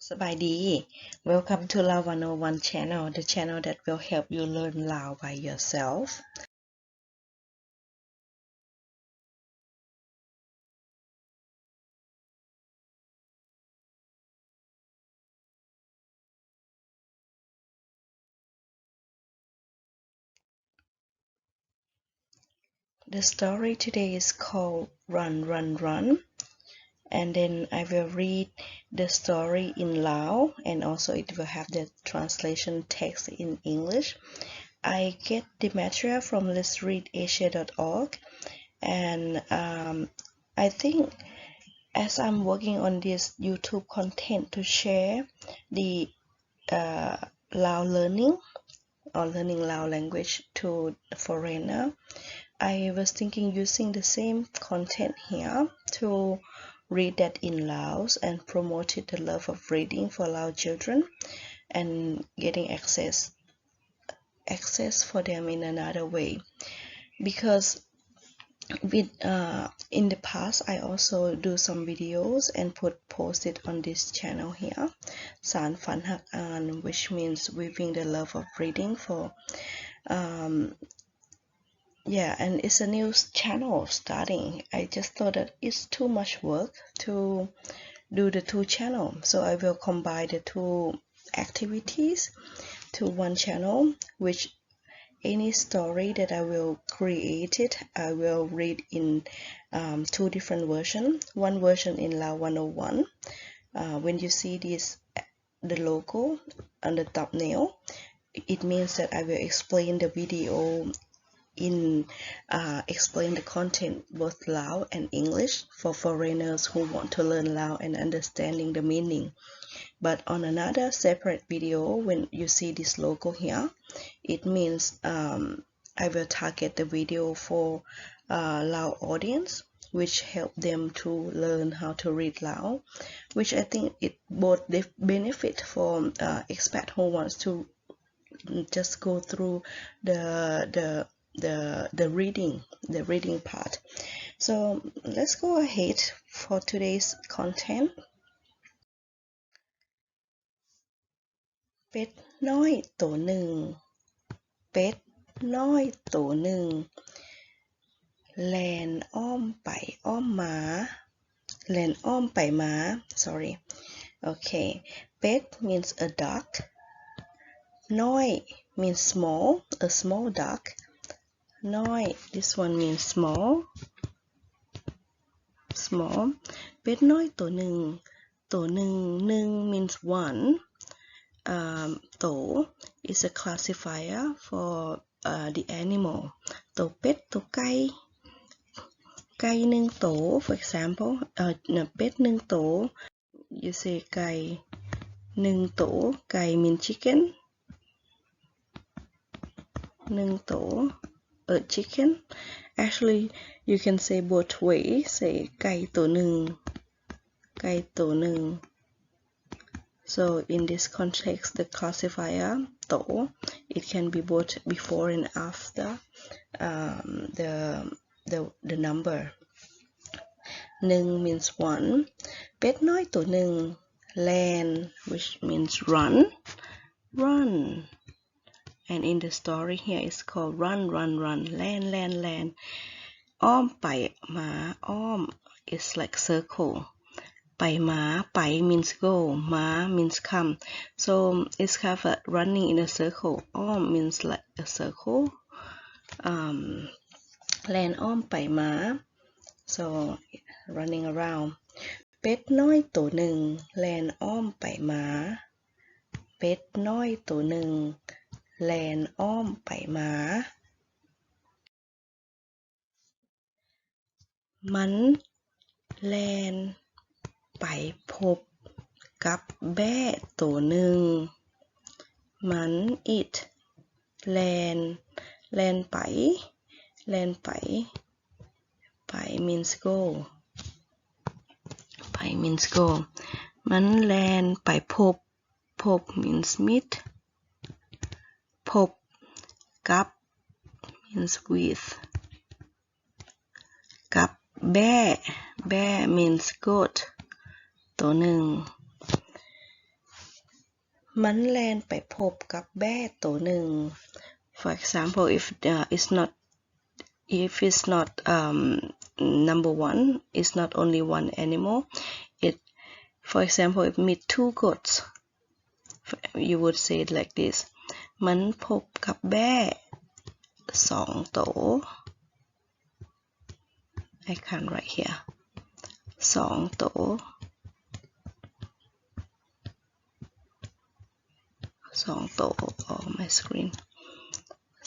สบายดี Welcome to Lao101 channel, the channel that will help you learn Lao by yourself. The story today is called Run, Run, Run. And then I will read the story in Lao, and also it will have the translation text in English. I get the material from letsreadasia.org, and I think as I'm working on this YouTube content to share the Lao learning or learning Lao language to foreigner, I was thinking using the same content here to read that in Laos and promoted the love of reading for Lao children and getting access for them in another way, because with in the past I also do some videos and post it on this channel here, San Fan Hak An, which means weaving the love of reading for yeah, and it's a new channel starting. I just thought that it's too much work to do the two channels, so I will combine the two activities to one channel, which any story that I will create it, I will read in two different versions. One version in Lao101. When you see this, the logo on the thumbnail, it means that I will explain the video in explain the content both Lao and English for foreigners who want to learn Lao and understanding the meaning. But on another separate video, when you see this logo here, it means I will target the video for Lao audience, which help them to learn how to read Lao, which I think it both benefit for expat who wants to just go through the reading part. So let's go ahead for today's content. เป็ดน้อยตัวหนึ่งเป็ดน้อยตัวหนึ่งแล่นอ้อมไปอ้อมมาแล่นอ้อมไปมา sorry okay เป็ด means a duck, น้อย means small, a small duck. น้อย this one means small เป็ดน้อยตัวหนึ่งหนึ่ง means one. To is a classifier for the animal. To pet, to ไก่หนึ่งโต for example เป็ดหนึ่งโต you say ไก่หนึ่งโต ไก่ mean chicken หนึ่งโต a chicken. Actually you can say both ways, say ไก่ตัวหนึ่ง So in this context, the classifier to, it can be both before and after the number. หนึ่ง means one. เป็ดน้อยตัวหนึ่ง land, which means run. And in the story here it's called run, land. อ้อมไปมา อ้อม is like circle. ไปมา ไป means go, มา means come. So it's kind of running in a circle. อ้อม means like a circle. แล่นอ้อมไปมา so running around. เป็ดน้อยตัวหนึ่งแล่นอ้อมไปมาเป็ดน้อยตัวหนึ่งแล่นอ้อมไปมามันแล่นไปพบกับแบ้ตัวหนึ่งมัน it แล่นไป means go มันแล่นไปพบ means meet พบกับ means with กับแบ้ means goat ตัวหนึ่ง มันแล่นไปพบกับแบ้ตัวหนึ่ง For example, if it's not number one, it's not only one animal. For example, if meet two goats, you would say it like this. มันพบกับแบ้สองตัว I can't write here. สองตัวon my screen.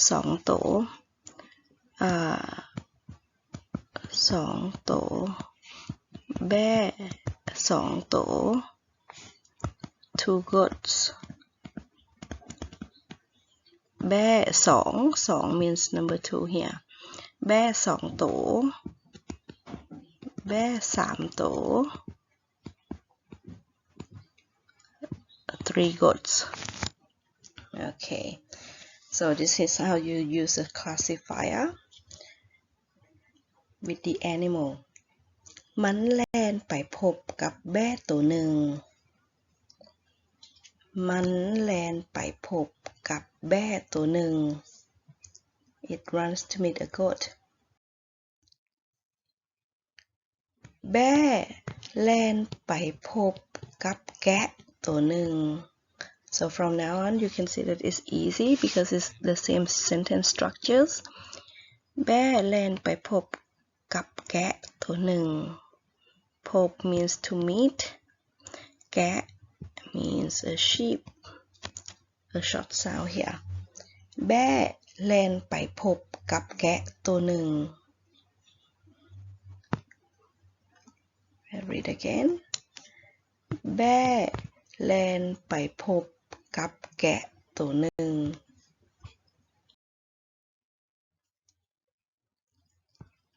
สองตัวสองตัวแบ้สองตัว two goats แบ้สอง means number two here แบ้สองตัวแบ้สามตัว three goats. Okay, so this is how you use a classifier with the animal. มันแล่นไปพบกับแบ้ตัวหนึ่งมันแล่นไปพบกับแบ้ตัวหนึ่ง It runs to meet a goat. แบ้แล่นไปพบกับแกะตัวหนึ่ง So from now on you can see that it's easy because it's the same sentence structures. แบ้แล่นไปพบกับแกะตัวหนึ่ง พบ means to meet. แกะ means a sheep. A short sound here. แบ้แล่นไปพบกับแกะตัวหนึ่ง I read again. แบ้แล่นไปพบกับแกะตัวหนึ่ง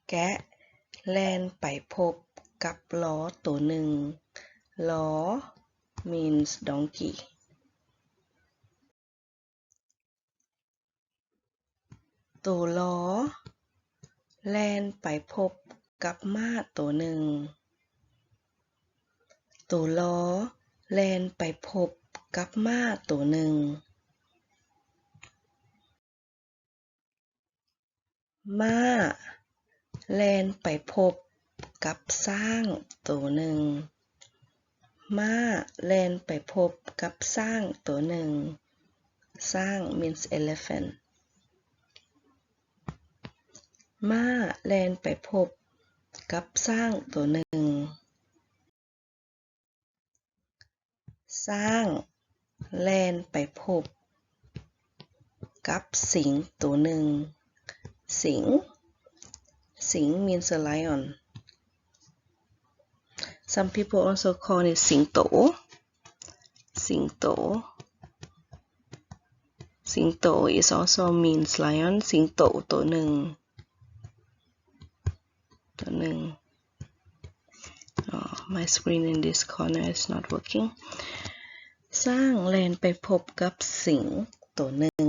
แกะแล่นไปพบกับล้อตัวหนึ่งล้อ means donkey ตัวล้อแล่นไปพบกับม้าตัวหนึ่งตัวล้อแล่นไปพบกับม้าตัวหนึ่งม้าแล่นไปพบกับช้างตัวหนึ่งม้าแล่นไปพบกับช้างตัวหนึ่งช้าง means elephant ม้าแล่นไปพบกับช้างตัวหนึ่งช้างแล่นไปพบกับสิงห์ตัวหนึ่งสิงห์ means a lion. Some people also call it สิงโตis also means lion สิงโตตัวหนึ่งMy screen in this corner is not working. ช้างแล่นไปพบกับสิงห์ตัวหนึ่ง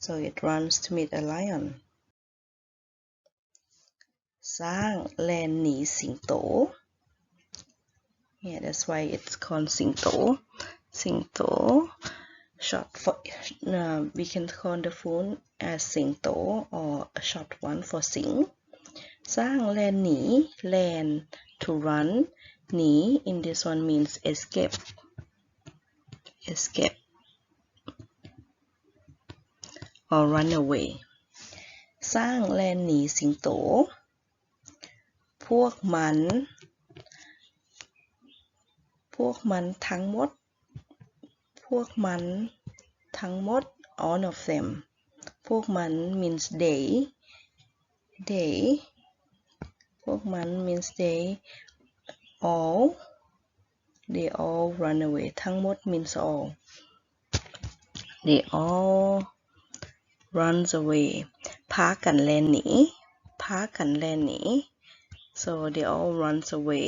So it runs to meet a lion. ช้างแล่นหนีสิงโต Yeah, that's why it's called สิงโต Short for we can call the phone as สิงโต or a short one for สิงช้างแล่นหนีแล่น to run หนี in this one means escape or run away ช้างแล่นหนีสิงโตพวกมันทั้งหมด all of them พวกมัน means they พวกมัน means they all run away ทั้งหมด means all they all runs away พากันแล่นหนีSo they all runs away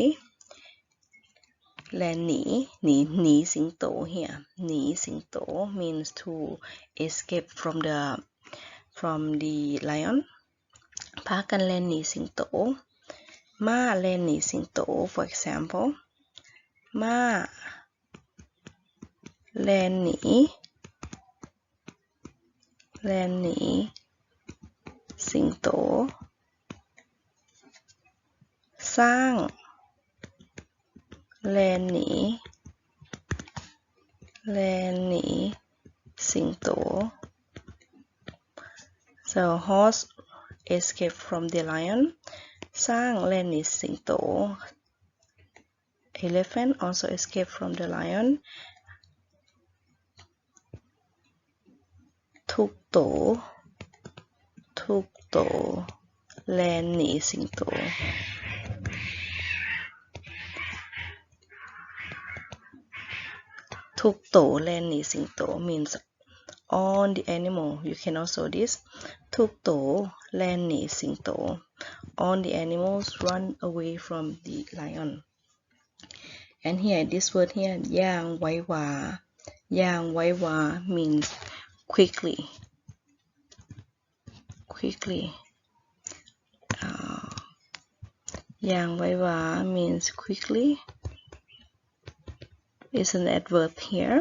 แล่นหนีสิงโต here หนีสิงโต means to escape from the lion พากันแล่นหนีสิงโตม้าแล่นหนีสิงโต for example ม้า แลนหนีแลนหนีสิงโตสร้างแลนหนีแลนหนีสิงโต so horse escaped from the lion สร้างแลนหนีสิงโต elephant also escaped from the lion ทุกโตแลนหนีสิงโตทุกโตแลนหนีสิงโต means all the animal you can also this ทุกโตแลนหนีสิงโต all the animals run away from the lion and here this word here ย่างไว้วาย่างไว้วา means quicklyย่างไว้วา means quickly is an adverb here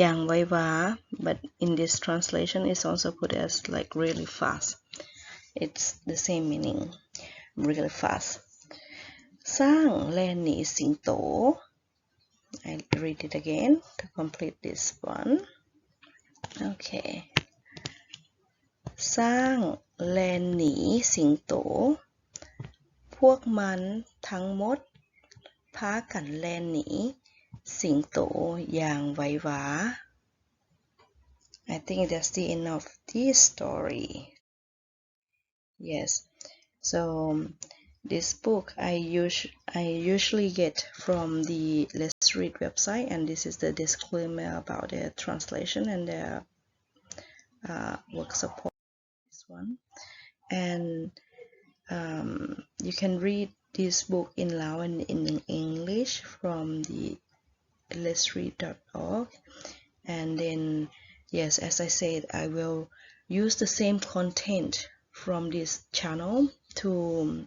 ย่างไว้วา but in this translation is also put as like really fast it's the same meaning really fast สร้างแลนหนีสิงโต I read it again to complete this one okay สร้างแลนหนีสิงโตพวกมันทั้งหมดพากันแลนหนีสิงโตอย่างไววา I think that's the end of this story yes so this book I usually get from the Let's Read website and this is the disclaimer about the translation and the work support this one and you can read this book in Lao and in English from the letsread.org and then yes as I said I will use the same content from this channel to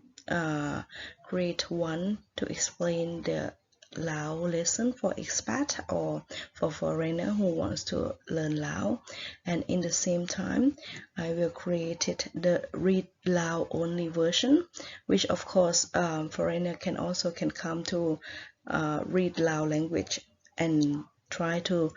create one to explain the Lao lesson for expat or for foreigner who wants to learn Lao and in the same time I will create the read Lao only version which of course foreigner can come to read Lao language and try to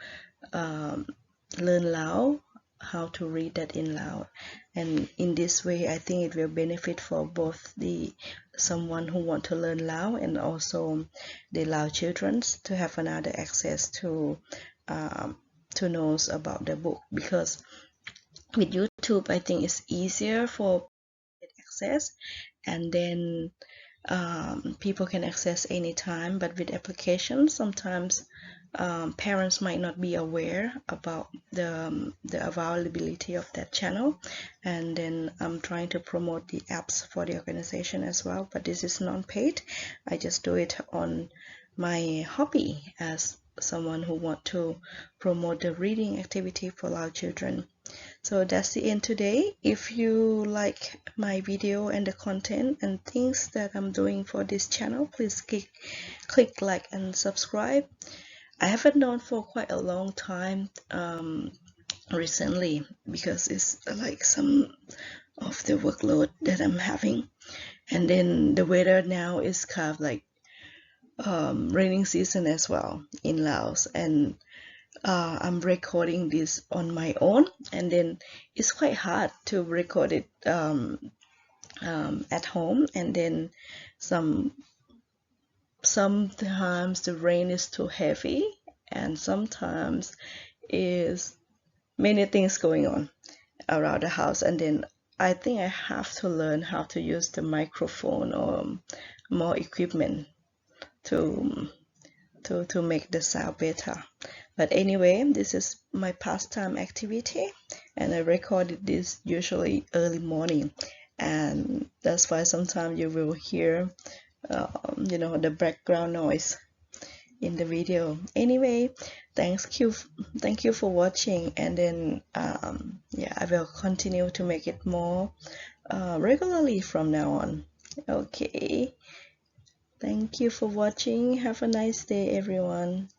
learn Lao how to read that in Lao and in this way I think it will benefit for both the someone who want to learn Lao and also the Lao children to have another access to know about the book because with YouTube I think it's easier for access and then people can access anytime but with applications sometimes parents might not be aware about the availability of that channel and then I'm trying to promote the apps for the organization as well but this is non-paid I just do it on my hobby as someone who want to promote the reading activity for Lao children so that's the end today if you like my video and the content and things that I'm doing for this channel please click like and subscribe I haven't done for quite a long time recently because it's like some of the workload that I'm having and then the weather now is kind of like raining season as well in Laos and I'm recording this on my own and then it's quite hard to record it at home and then sometimes the rain is too heavy and sometimes is many things going on around the house and then I think I have to learn how to use the microphone or more equipment to make the sound better but anyway this is my pastime activity and I recorded this usually early morning and that's why sometimes you will hear the background noise in the video anyway thank you for watching and then yeah I will continue to make it more regularly from now on okay thank you for watching have a nice day everyone